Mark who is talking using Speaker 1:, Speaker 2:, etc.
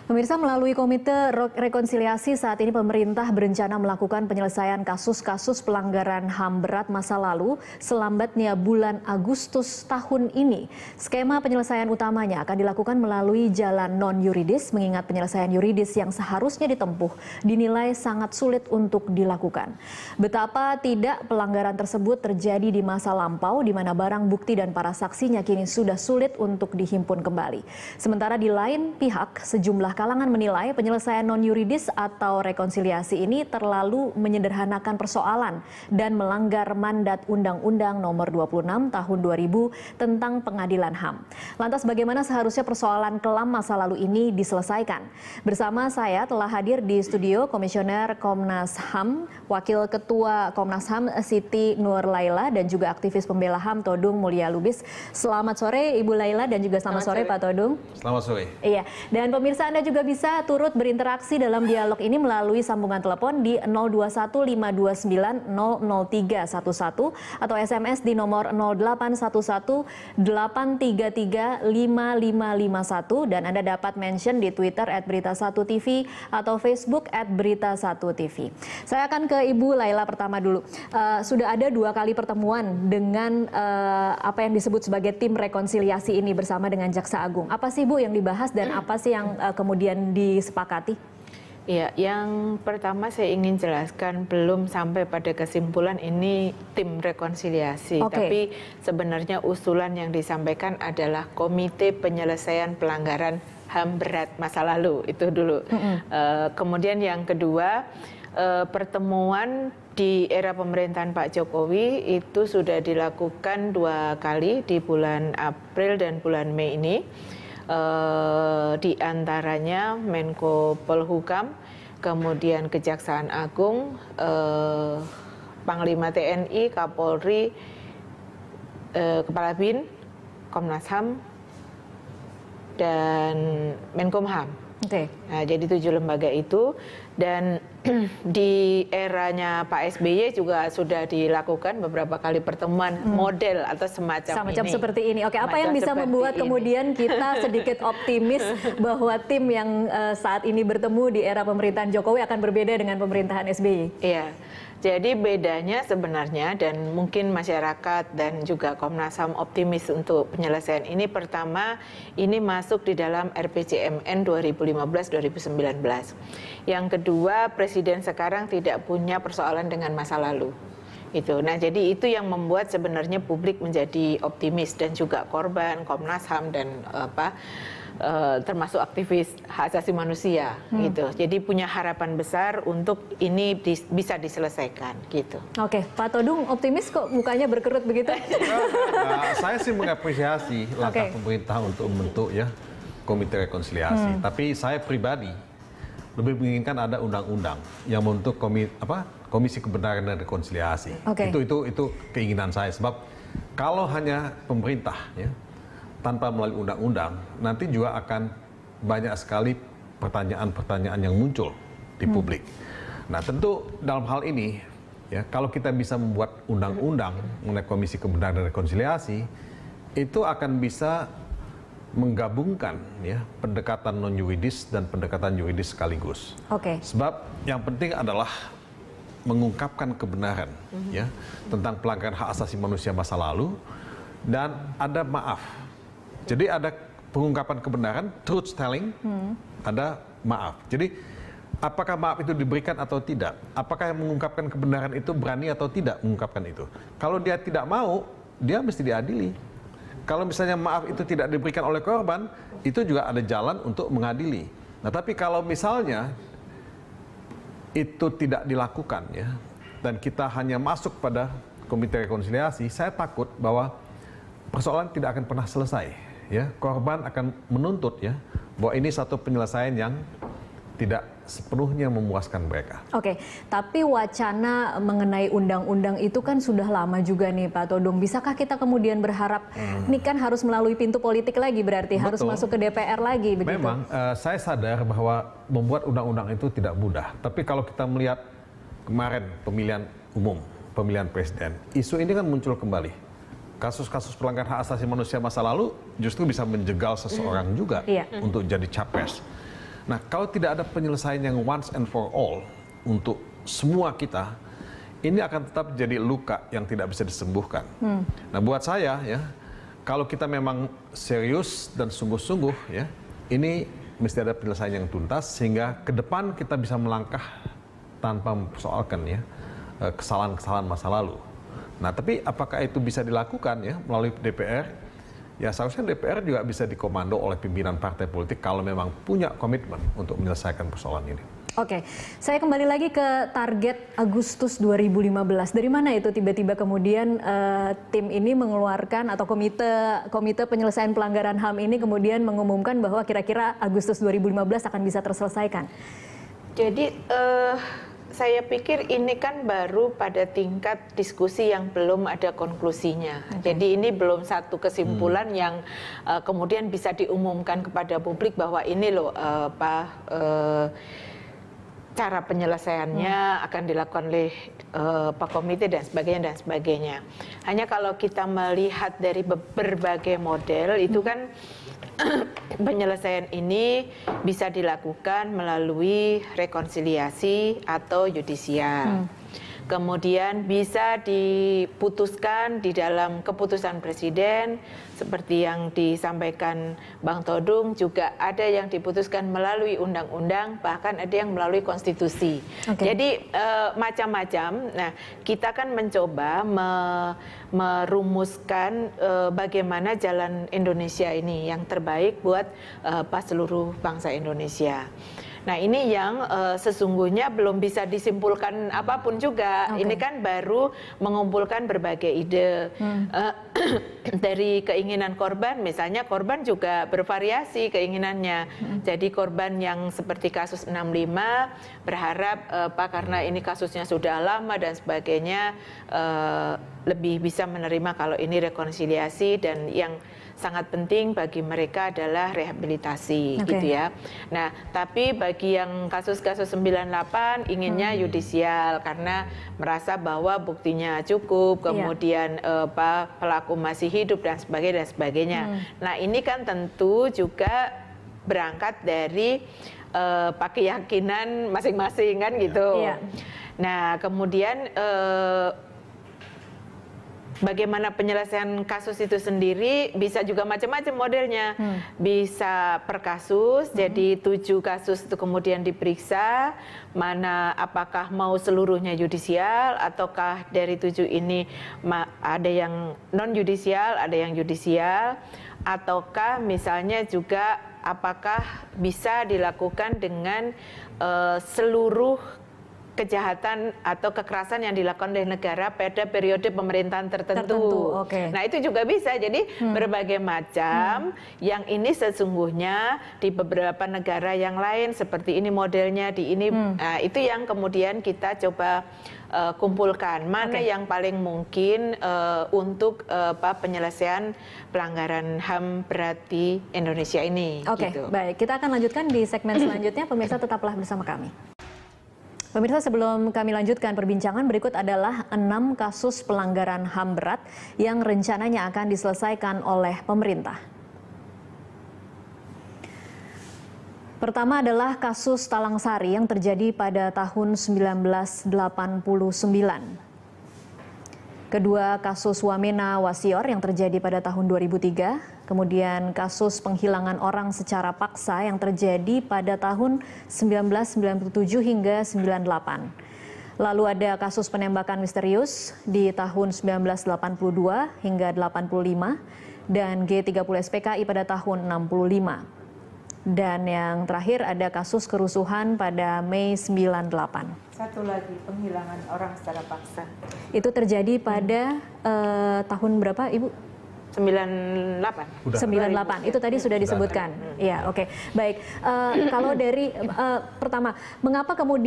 Speaker 1: Pemirsa, melalui Komite Rekonsiliasi saat ini pemerintah berencana melakukan penyelesaian kasus-kasus pelanggaran HAM berat masa lalu selambatnya bulan Agustus tahun ini. Skema penyelesaian utamanya akan dilakukan melalui jalan non-yuridis, mengingat penyelesaian yuridis yang seharusnya ditempuh dinilai sangat sulit untuk dilakukan. Betapa tidak pelanggaran tersebut terjadi di masa lampau, di mana barang bukti dan para saksinya kini sudah sulit untuk dihimpun kembali. Sementara di lain pihak, sejumlah kalangan menilai penyelesaian non-yuridis atau rekonsiliasi ini terlalu menyederhanakan persoalan dan melanggar mandat Undang-Undang Nomor 26 Tahun 2000 tentang Pengadilan HAM. Lantas bagaimana seharusnya persoalan kelam masa lalu ini diselesaikan? Bersama saya telah hadir di studio Komisioner Komnas HAM, Wakil Ketua Komnas HAM Siti Nur Laila, dan juga aktivis pembela HAM Todung Mulya Lubis. Selamat sore Ibu Laila dan juga selamat sore Pak Todung.
Speaker 2: Selamat sore.
Speaker 1: Iya, dan pemirsa Anda juga bisa turut berinteraksi dalam dialog ini melalui sambungan telepon di 021529000311 atau SMS di nomor 081183355551, dan Anda dapat mention di Twitter @berita1tv atau Facebook @berita1tv. Saya akan ke Ibu Laila pertama dulu. Sudah ada 2 kali pertemuan dengan apa yang disebut sebagai tim rekonsiliasi ini bersama dengan Jaksa Agung. Apa sih Bu yang dibahas dan apa sih yang kemudian disepakati?
Speaker 3: Ya, yang pertama saya ingin jelaskan, belum sampai pada kesimpulan ini tim rekonsiliasi, tapi sebenarnya usulan yang disampaikan adalah Komite Penyelesaian Pelanggaran HAM Berat Masa Lalu, itu dulu. Kemudian yang kedua, pertemuan di era pemerintahan Pak Jokowi itu sudah dilakukan 2 kali di bulan April dan bulan Mei ini. Di antaranya Menko Polhukam, kemudian Kejaksaan Agung, Panglima TNI, Kapolri, Kepala BIN, Komnas HAM, dan Menkumham. Nah, jadi 7 lembaga itu, dan di eranya Pak SBY juga sudah dilakukan beberapa kali pertemuan model atau semacam ini.
Speaker 1: Seperti ini. Oke, apa yang bisa membuat kemudian kita sedikit optimis bahwa tim yang saat ini bertemu di era pemerintahan Jokowi akan berbeda dengan pemerintahan SBY?
Speaker 3: Iya. Jadi bedanya sebenarnya, dan mungkin masyarakat dan juga Komnas HAM optimis untuk penyelesaian ini, pertama ini masuk di dalam RPJMN 2015-2019. Yang kedua, Presiden sekarang tidak punya persoalan dengan masa lalu. Nah, jadi itu yang membuat sebenarnya publik menjadi optimis, dan juga korban, Komnas HAM, dan termasuk aktivis hak asasi manusia gitu. Jadi punya harapan besar untuk ini bisa diselesaikan gitu.
Speaker 1: Oke, Pak Todung optimis kok mukanya berkerut begitu?
Speaker 2: Saya sih mengapresiasi langkah pemerintah untuk membentuk Komite Rekonsiliasi. Tapi saya pribadi lebih menginginkan ada undang-undang yang membentuk Komisi Kebenaran dan Rekonsiliasi. Itu keinginan saya, sebab kalau hanya pemerintah tanpa melalui undang-undang, nanti juga akan banyak sekali pertanyaan-pertanyaan yang muncul di publik. Nah, tentu dalam hal ini, kalau kita bisa membuat undang-undang mengenai Komisi Kebenaran dan Rekonsiliasi, itu akan bisa menggabungkan pendekatan non-yuridis dan pendekatan yuridis sekaligus. Sebab yang penting adalah mengungkapkan kebenaran tentang pelanggaran hak asasi manusia masa lalu, dan ada maaf. Jadi ada pengungkapan kebenaran, truth telling, ada maaf. Jadi apakah maaf itu diberikan atau tidak? Apakah yang mengungkapkan kebenaran itu berani atau tidak mengungkapkan itu? Kalau dia tidak mau, dia mesti diadili. Kalau misalnya maaf itu tidak diberikan oleh korban, itu juga ada jalan untuk mengadili. Nah, tapi kalau misalnya itu tidak dilakukan dan kita hanya masuk pada Komite Rekonsiliasi, saya takut bahwa persoalan tidak akan pernah selesai. Korban akan menuntut bahwa ini satu penyelesaian yang tidak sepenuhnya memuaskan mereka.
Speaker 1: Tapi wacana mengenai undang-undang itu kan sudah lama juga nih Pak Todung. Bisakah kita kemudian berharap ini kan harus melalui pintu politik lagi, berarti harus masuk ke DPR lagi begitu?
Speaker 2: Memang saya sadar bahwa membuat undang-undang itu tidak mudah. Tapi kalau kita melihat kemarin pemilihan umum, pemilihan presiden, isu ini kan muncul kembali. Kasus-kasus pelanggaran hak asasi manusia masa lalu justru bisa menjegal seseorang juga untuk jadi capres. Nah, kalau tidak ada penyelesaian yang once and for all untuk semua kita, ini akan tetap jadi luka yang tidak bisa disembuhkan. Nah, buat saya ya, kalau kita memang serius dan sungguh-sungguh ya, ini mesti ada penyelesaian yang tuntas sehingga ke depan kita bisa melangkah tanpa mempersoalkan ya kesalahan-kesalahan masa lalu. Nah, tapi apakah itu bisa dilakukan ya melalui DPR? Ya seharusnya DPR juga bisa dikomando oleh pimpinan partai politik kalau memang punya komitmen untuk menyelesaikan persoalan ini.
Speaker 1: Oke, saya kembali lagi ke target Agustus 2015. Dari mana itu tiba-tiba kemudian tim ini mengeluarkan atau komite penyelesaian pelanggaran HAM ini kemudian mengumumkan bahwa kira-kira Agustus 2015 akan bisa terselesaikan?
Speaker 3: Jadi saya pikir ini kan baru pada tingkat diskusi yang belum ada konklusinya. Jadi ini belum satu kesimpulan yang kemudian bisa diumumkan kepada publik bahwa ini loh cara penyelesaiannya akan dilakukan oleh Pak Komite dan sebagainya. Hanya kalau kita melihat dari berbagai model itu kan penyelesaian ini bisa dilakukan melalui rekonsiliasi atau yudisial. Kemudian bisa diputuskan di dalam keputusan presiden seperti yang disampaikan Bang Todung, juga ada yang diputuskan melalui undang-undang, bahkan ada yang melalui konstitusi. Jadi macam-macam. Nah, kita kan mencoba merumuskan bagaimana jalan Indonesia ini yang terbaik buat seluruh bangsa Indonesia. Nah, ini yang sesungguhnya belum bisa disimpulkan apapun juga. Ini kan baru mengumpulkan berbagai ide. Dari keinginan korban, misalnya korban juga bervariasi keinginannya. Jadi korban yang seperti kasus 65 berharap karena ini kasusnya sudah lama dan sebagainya, lebih bisa menerima kalau ini rekonsiliasi, dan yang sangat penting bagi mereka adalah rehabilitasi gitu ya. Nah, tapi bagi yang kasus-kasus 98 inginnya yudisial karena merasa bahwa buktinya cukup, kemudian pelaku masih hidup dan sebagainya. Nah, ini kan tentu juga berangkat dari keyakinan masing-masing kan gitu. Nah, kemudian bagaimana penyelesaian kasus itu sendiri bisa juga macam-macam modelnya. Bisa per kasus, jadi 7 kasus itu kemudian diperiksa, mana apakah mau seluruhnya yudisial, ataukah dari 7 ini ada yang non-yudisial, ada yang yudisial, ataukah misalnya juga apakah bisa dilakukan dengan seluruh kejahatan atau kekerasan yang dilakukan oleh negara pada periode pemerintahan tertentu. Nah, itu juga bisa. Jadi berbagai macam yang ini sesungguhnya di beberapa negara yang lain seperti ini modelnya, di ini itu yang kemudian kita coba kumpulkan mana yang paling mungkin untuk penyelesaian pelanggaran HAM berat di Indonesia ini. Gitu.
Speaker 1: Baik, kita akan lanjutkan di segmen selanjutnya. Pemirsa tetaplah bersama kami. Pemirsa, sebelum kami lanjutkan perbincangan, berikut adalah 6 kasus pelanggaran HAM berat yang rencananya akan diselesaikan oleh pemerintah. Pertama adalah kasus Talang Sari yang terjadi pada tahun 1989. Kedua, kasus Wamena Wasior yang terjadi pada tahun 2003. Kemudian kasus penghilangan orang secara paksa yang terjadi pada tahun 1997 hingga 98. Lalu ada kasus penembakan misterius di tahun 1982 hingga 85 dan G30 SPKI pada tahun 65. Dan yang terakhir ada kasus kerusuhan pada Mei 98.
Speaker 3: Satu lagi, penghilangan orang secara paksa.
Speaker 1: Itu terjadi pada tahun berapa, Ibu?
Speaker 3: 98.
Speaker 1: 98. Itu tadi sudah disebutkan. Iya, oke. Baik. Kalau dari pertama, mengapa kemudian